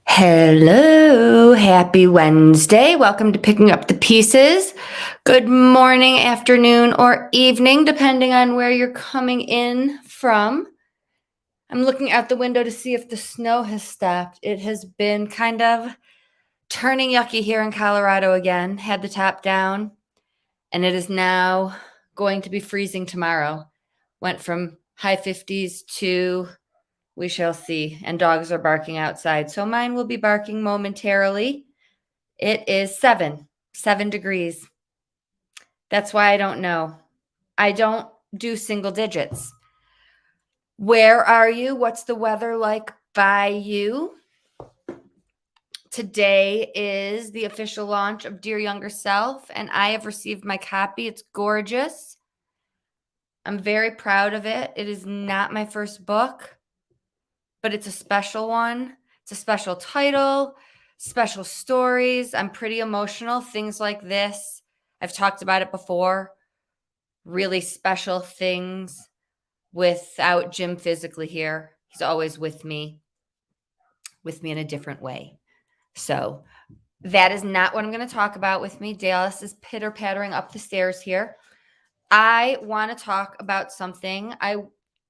Hello, happy Wednesday. Welcome to Picking Up the Pieces. Good morning, afternoon, or evening, depending on where you're coming in from. I'm looking out the window to see if the snow has stopped. It has been kind of turning yucky here in Colorado again. Had the top down, and it is now going to be freezing tomorrow. Went from high 50s to we shall see. And dogs are barking outside. So mine will be barking momentarily. It is 7 degrees. That's why I don't know. I don't do single digits. Where are you? What's the weather like by you? Today is the official launch of Dear Younger Self, and I have received my copy. It's gorgeous. I'm very proud of it. It is not my first book, but it's a special one. It's a special title, special stories. I'm pretty emotional. Things like this, I've talked about it before. Really special things without Jim physically here. He's always with me in a different way. So that is not what I'm going to talk about with me. Dallas is pitter-pattering up the stairs here. I want to talk about something I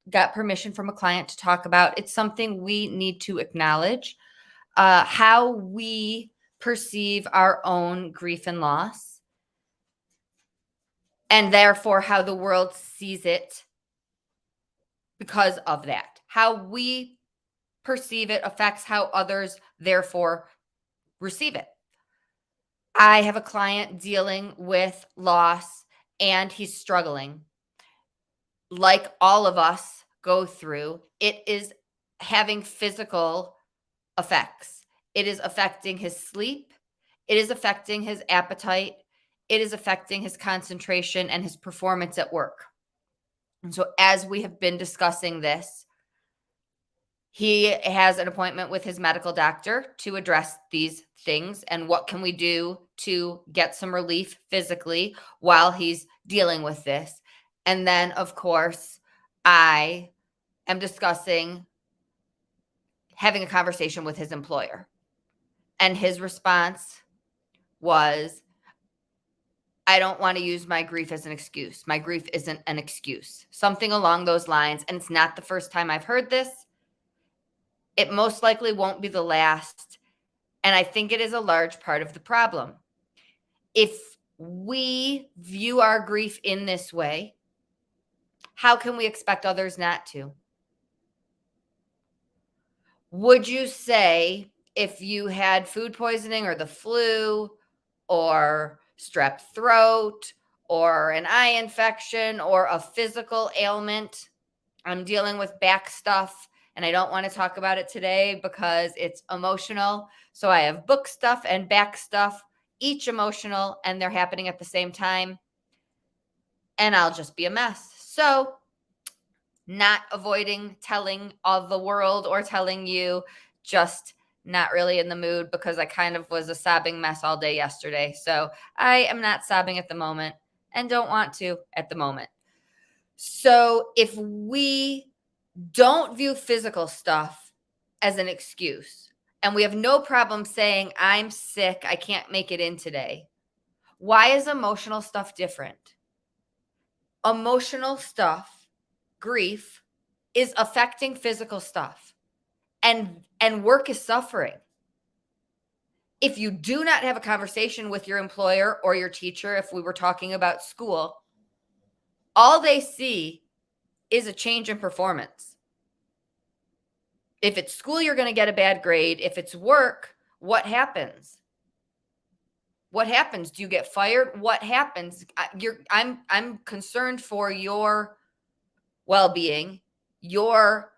got permission from a client to talk about. It's something we need to acknowledge, how we perceive our own grief and loss, and therefore how the world sees it because of that. How we perceive it affects how others therefore receive it. I have a client dealing with loss and he's struggling. Like all of us go through, it is having physical effects. It is affecting his sleep. It is affecting his appetite. It is affecting his concentration and his performance at work. And so, as we have been discussing this, he has an appointment with his medical doctor to address these things. And what can we do to get some relief physically while he's dealing with this? And then, of course, I am discussing having a conversation with his employer. And his response was, I don't want to use my grief as an excuse. My grief isn't an excuse. Something along those lines. And it's not the first time I've heard this. It most likely won't be the last. And I think it is a large part of the problem. If we view our grief in this way, how can we expect others not to? Would you say if you had food poisoning or the flu or strep throat or an eye infection or a physical ailment, I'm dealing with back stuff and I don't want to talk about it today because it's emotional. So I have book stuff and back stuff, each emotional, and they're happening at the same time. And I'll just be a mess. So not avoiding telling of the world or telling you, just not really in the mood because I kind of was a sobbing mess all day yesterday. So I am not sobbing at the moment and don't want to at the moment. So if we don't view physical stuff as an excuse and we have no problem saying, I'm sick, I can't make it in today, why is emotional stuff different? Emotional stuff, grief, is affecting physical stuff, and work is suffering. If you do not have a conversation with your employer or your teacher, if we were talking about school, all they see is a change in performance. If it's school, you're going to get a bad grade. If it's work, what happens? What happens? Do you get fired? What happens? I'm concerned for your well-being. You're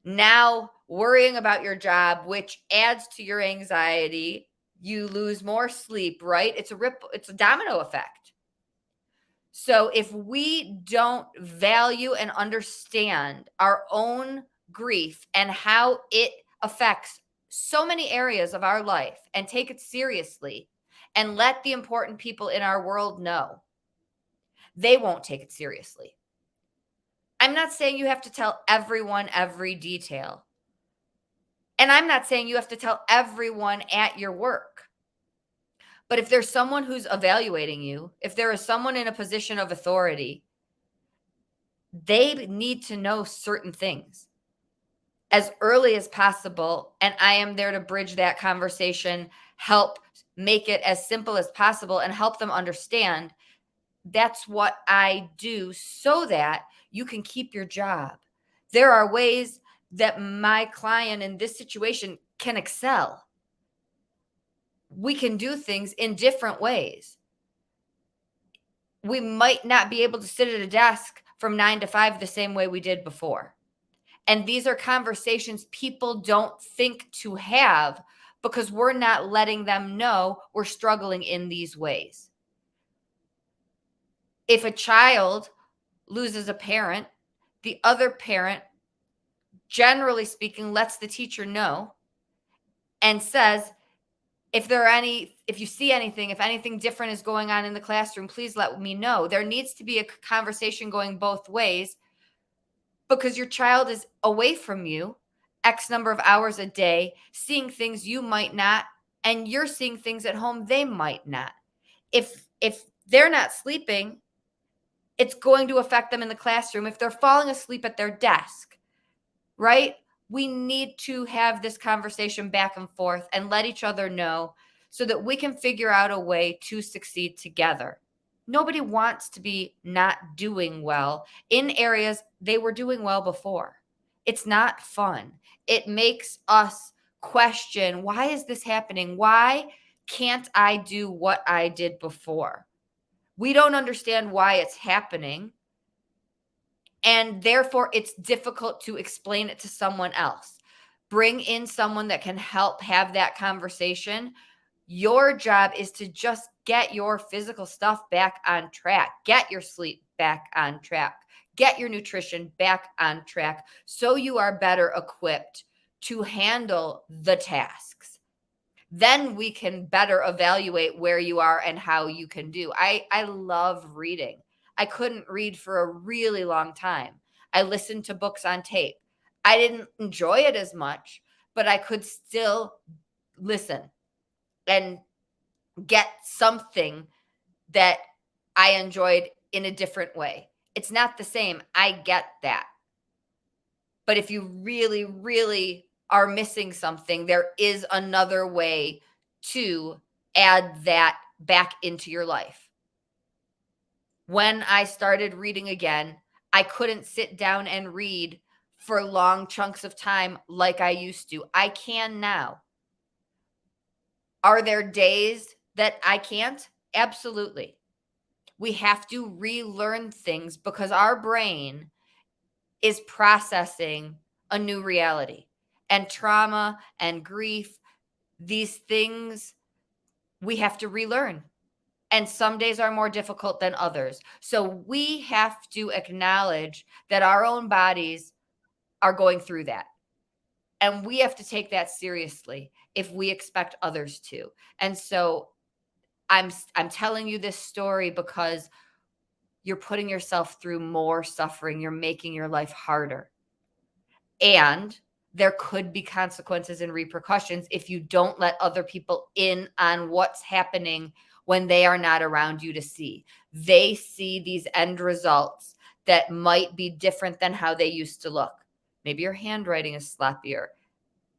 now worrying about your job, which adds to your anxiety. You lose more sleep, right? It's a domino effect. So if we don't value and understand our own grief and how it affects so many areas of our life and take it seriously and let the important people in our world know, they won't take it seriously. I'm not saying you have to tell everyone every detail, And I'm not saying you have to tell everyone at your work. But if there's someone who's evaluating you, if there is someone in a position of authority, they need to know certain things as early as possible. And I am there to bridge that conversation, help make it as simple as possible, and help them understand that's what I do so that you can keep your job. There are ways that my client in this situation can excel. We can do things in different ways. We might not be able to sit at a desk from 9 to 5 the same way we did before. And these are conversations people don't think to have because we're not letting them know we're struggling in these ways. If a child loses a parent, the other parent, generally speaking, lets the teacher know and says, if you see anything, if anything different is going on in the classroom, please let me know. There needs to be a conversation going both ways because your child is away from you X number of hours a day, seeing things you might not, and you're seeing things at home they might not. If they're not sleeping, it's going to affect them in the classroom. If they're falling asleep at their desk, right? We need to have this conversation back and forth and let each other know so that we can figure out a way to succeed together. Nobody wants to be not doing well in areas they were doing well before. It's not fun. It makes us question, why is this happening? Why can't I do what I did before? We don't understand why it's happening. And therefore, it's difficult to explain it to someone else. Bring in someone that can help have that conversation. Your job is to just get your physical stuff back on track, get your sleep back on track, get your nutrition back on track so you are better equipped to handle the tasks. Then we can better evaluate where you are and how you can do. I love reading. I couldn't read for a really long time. I listened to books on tape. I didn't enjoy it as much, but I could still listen and get something that I enjoyed in a different way. It's not the same. I get that. But if you really, really are missing something, there is another way to add that back into your life. When I started reading again, I couldn't sit down and read for long chunks of time like I used to. I can now. Are there days that I can't? Absolutely. We have to relearn things because our brain is processing a new reality. And trauma and grief, these things we have to relearn. And some days are more difficult than others. So we have to acknowledge that our own bodies are going through that. And we have to take that seriously if we expect others to. And so I'm telling you this story because you're putting yourself through more suffering. You're making your life harder. And there could be consequences and repercussions if you don't let other people in on what's happening when they are not around you to see. They see these end results that might be different than how they used to look. Maybe your handwriting is sloppier.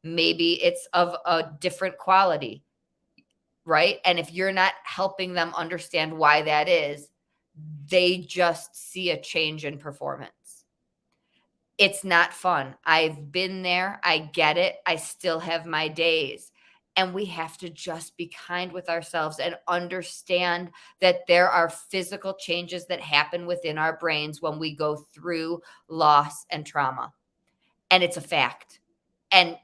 Maybe it's of a different quality, right? And if you're not helping them understand why that is, they just see a change in performance. It's not fun. I've been there. I get it. I still have my days. And we have to just be kind with ourselves and understand that there are physical changes that happen within our brains when we go through loss and trauma. And it's a fact. And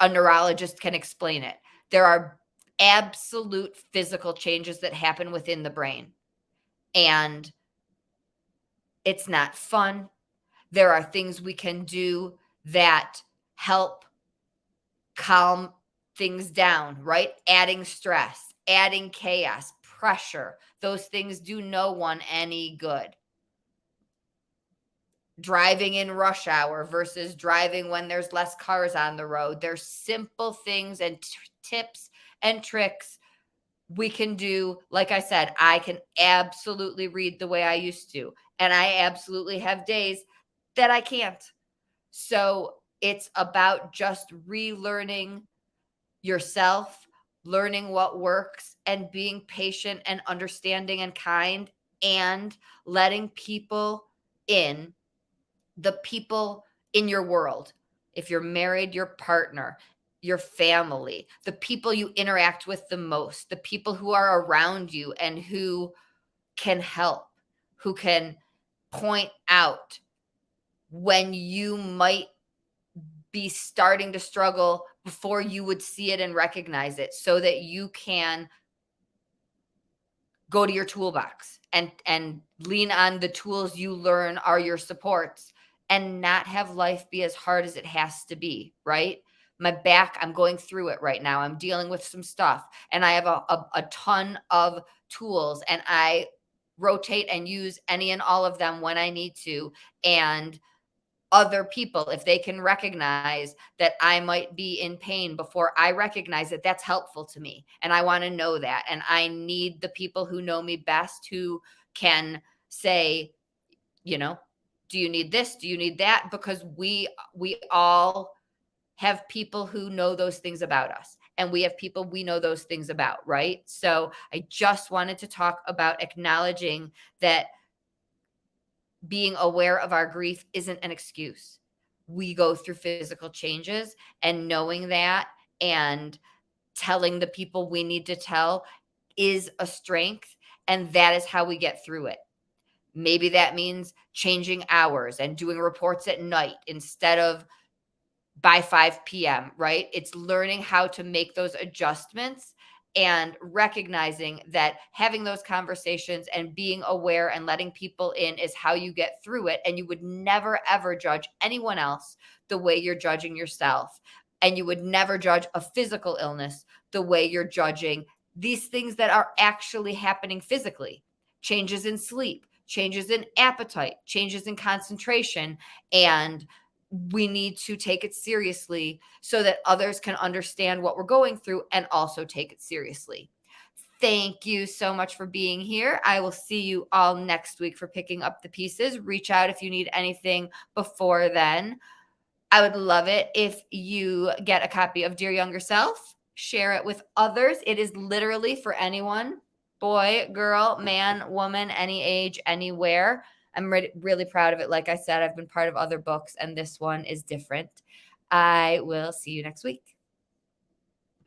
a neurologist can explain it. There are absolute physical changes that happen within the brain. And it's not fun. There are things we can do that help calm things down, right? Adding stress, adding chaos, pressure. Those things do no one any good. driving in rush hour versus driving when there's less cars on the road. There's simple things and tips and tricks we can do. Like I said, I can absolutely read the way I used to, and I absolutely have days that I can't. So it's about just relearning yourself, learning what works, and being patient and understanding and kind, and letting people in, the people in your world. If you're married, your partner, your family, the people you interact with the most, the people who are around you and who can help, who can point out when you might be starting to struggle before you would see it and recognize it, so that you can go to your toolbox and lean on the tools you learn are your supports, and not have life be as hard as it has to be, right? My back, I'm going through it right now. I'm dealing with some stuff, and I have a ton of tools, and I rotate and use any and all of them when I need to. And other people, if they can recognize that I might be in pain before I recognize it, that's helpful to me. And I want to know that. And I need the people who know me best, who can say, you know, do you need this? Do you need that? Because we all have people who know those things about us, and we have people we know those things about, right? So I just wanted to talk about acknowledging that being aware of our grief isn't an excuse. We go through physical changes, and knowing that and telling the people we need to tell is a strength. And that is how we get through it. Maybe that means changing hours and doing reports at night instead of by 5 p.m., right? It's learning how to make those adjustments and recognizing that having those conversations and being aware and letting people in is how you get through it. And you would never, ever judge anyone else the way you're judging yourself. And you would never judge a physical illness the way you're judging these things that are actually happening physically: changes in sleep, changes in appetite, changes in concentration. And we need to take it seriously so that others can understand what we're going through and also take it seriously. Thank you so much for being here. I will see you all next week for picking up the pieces. Reach out if you need anything before then. I would love it if you get a copy of Dear Younger Self, share it with others. It is literally for anyone: boy, girl, man, woman, any age, anywhere. I'm really proud of it. Like I said, I've been part of other books, and this one is different. I will see you next week.